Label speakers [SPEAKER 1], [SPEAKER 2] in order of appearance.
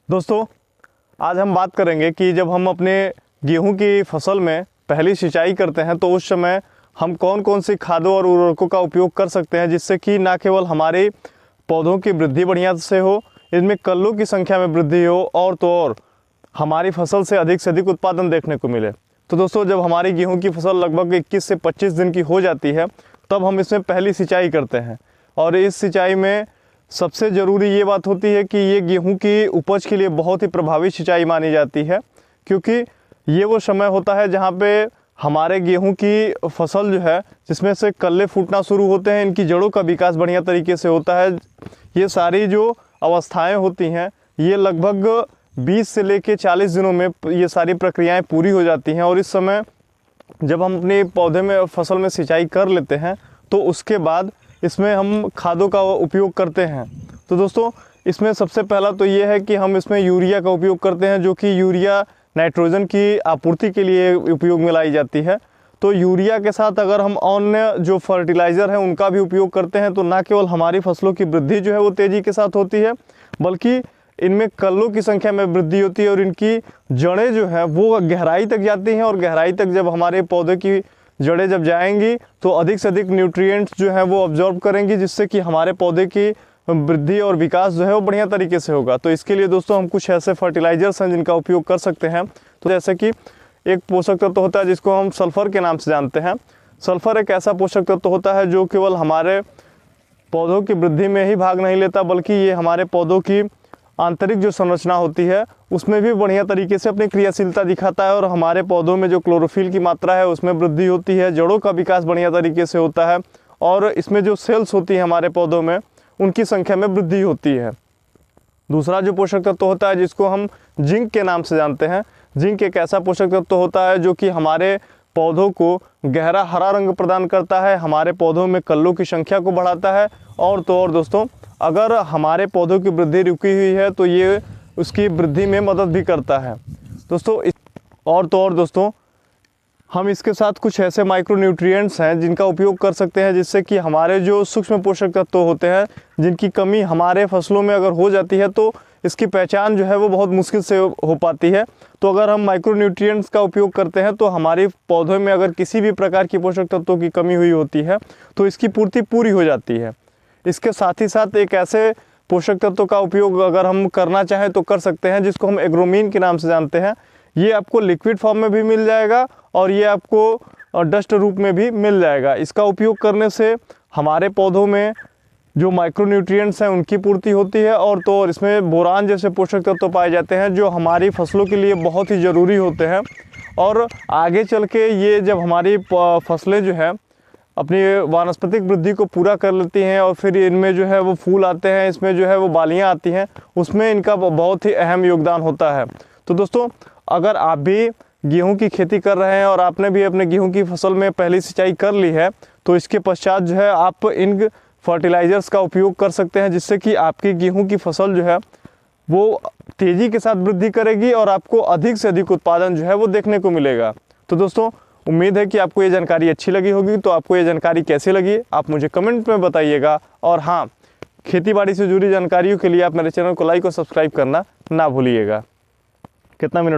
[SPEAKER 1] दोस्तों, आज हम बात करेंगे कि जब हम अपने गेहूं की फसल में पहली सिंचाई करते हैं तो उस समय हम कौन कौन सी खादों और उर्वरकों का उपयोग कर सकते हैं जिससे कि ना केवल हमारे पौधों की वृद्धि बढ़िया से हो, इनमें कल्लों की संख्या में वृद्धि हो और तो और हमारी फसल से अधिक उत्पादन देखने को मिले। तो दोस्तों, जब हमारी गेहूं की फसल लगभग 21 से 25 दिन की हो जाती है तब हम इसमें पहली सिंचाई करते हैं। और इस सिंचाई में सबसे ज़रूरी ये बात होती है कि ये गेहूं की उपज के लिए बहुत ही प्रभावी सिंचाई मानी जाती है, क्योंकि ये वो समय होता है जहाँ पे हमारे गेहूं की फसल जो है जिसमें से कल्ले फूटना शुरू होते हैं, इनकी जड़ों का विकास बढ़िया तरीके से होता है। ये सारी जो अवस्थाएं होती हैं ये लगभग 20 से लेकर 40 दिनों में ये सारी प्रक्रियाएं पूरी हो जाती हैं। और इस समय जब हम अपने पौधे में फसल में सिंचाई कर लेते हैं तो उसके बाद इसमें हम खादों का उपयोग करते हैं। तो दोस्तों, इसमें सबसे पहला तो ये है कि हम इसमें यूरिया का उपयोग करते हैं, जो कि यूरिया नाइट्रोजन की आपूर्ति के लिए उपयोग में लाई जाती है। तो यूरिया के साथ अगर हम अन्य जो फर्टिलाइज़र हैं उनका भी उपयोग करते हैं तो ना केवल हमारी फसलों की वृद्धि जो है वो तेज़ी के साथ होती है, बल्कि इनमें कल्लों की संख्या में वृद्धि होती है और इनकी जड़ें जो हैं वो गहराई तक जाती हैं। और गहराई तक जब हमारे पौधे की जड़ें जब जाएंगी तो अधिक से अधिक न्यूट्रिएंट्स जो हैं वो ऑब्जॉर्व करेंगी, जिससे कि हमारे पौधे की वृद्धि और विकास जो है वो बढ़िया तरीके से होगा। तो इसके लिए दोस्तों हम कुछ ऐसे फर्टिलाइजर्स हैं जिनका उपयोग कर सकते हैं। तो जैसे कि एक पोषक तत्व होता है जिसको हम सल्फ़र के नाम से जानते हैं। सल्फ़र एक ऐसा पोषक तत्व होता है जो केवल हमारे पौधों की वृद्धि में ही भाग नहीं लेता, बल्कि ये हमारे पौधों की आंतरिक जो संरचना होती है उसमें भी बढ़िया तरीके से अपनी क्रियाशीलता दिखाता है। और हमारे पौधों में जो क्लोरोफिल की मात्रा है उसमें वृद्धि होती है, जड़ों का विकास बढ़िया तरीके से होता है और इसमें जो सेल्स होती हैं हमारे पौधों में उनकी संख्या में वृद्धि होती है। दूसरा जो पोषक तत्व होता है जिसको हम जिंक के नाम से जानते हैं। जिंक एक ऐसा पोषक तत्व होता है जो कि हमारे पौधों को गहरा हरा रंग प्रदान करता है, हमारे पौधों में कल्लों की संख्या को बढ़ाता है और तो और दोस्तों, अगर हमारे पौधों की वृद्धि रुकी हुई है तो ये उसकी वृद्धि में मदद भी करता है दोस्तों। और तो और दोस्तों, हम इसके साथ कुछ ऐसे माइक्रोन्यूट्रिएंट्स हैं जिनका उपयोग कर सकते हैं, जिससे कि हमारे जो सूक्ष्म पोषक तत्व होते हैं जिनकी कमी हमारे फसलों में अगर हो जाती है तो इसकी पहचान जो है वो बहुत मुश्किल से हो पाती है। तो अगर हम माइक्रोन्यूट्रिएंट्स का उपयोग करते हैं तो हमारे पौधों में अगर किसी भी प्रकार की पोषक तत्वों की कमी हुई होती है तो इसकी पूर्ति पूरी हो जाती है। इसके साथ ही साथ एक ऐसे पोषक तत्व का उपयोग अगर हम करना चाहें तो कर सकते हैं जिसको हम एग्रोमीन के नाम से जानते हैं। ये आपको लिक्विड फॉर्म में भी मिल जाएगा और ये आपको डस्ट रूप में भी मिल जाएगा। इसका उपयोग करने से हमारे पौधों में जो माइक्रोन्यूट्रिएंट्स हैं उनकी पूर्ति होती है और तो और इसमें बोरान जैसे पोषक तत्व पाए जाते हैं जो हमारी फसलों के लिए बहुत ही ज़रूरी होते हैं। और आगे चल के ये जब हमारी फसलें जो है अपनी वानस्पतिक वृद्धि को पूरा कर लेती हैं और फिर इनमें जो है वो फूल आते हैं, इसमें जो है वो बालियाँ आती हैं, उसमें इनका बहुत ही अहम योगदान होता है। तो दोस्तों, अगर आप भी गेहूं की खेती कर रहे हैं और आपने भी अपने गेहूं की फसल में पहली सिंचाई कर ली है तो इसके पश्चात जो है आप इन फर्टिलाइज़र्स का उपयोग कर सकते हैं, जिससे कि आपकी गेहूं की फसल जो है वो तेज़ी के साथ वृद्धि करेगी और आपको अधिक से अधिक उत्पादन जो है वो देखने को मिलेगा। तो दोस्तों, उम्मीद है कि आपको ये जानकारी अच्छी लगी होगी। तो आपको ये जानकारी कैसी लगी आप मुझे कमेंट में बताइएगा। और हाँ, खेतीबाड़ी से जुड़ी जानकारियों के लिए आप मेरे चैनल को लाइक और सब्सक्राइब करना ना भूलिएगा। कितना मिनट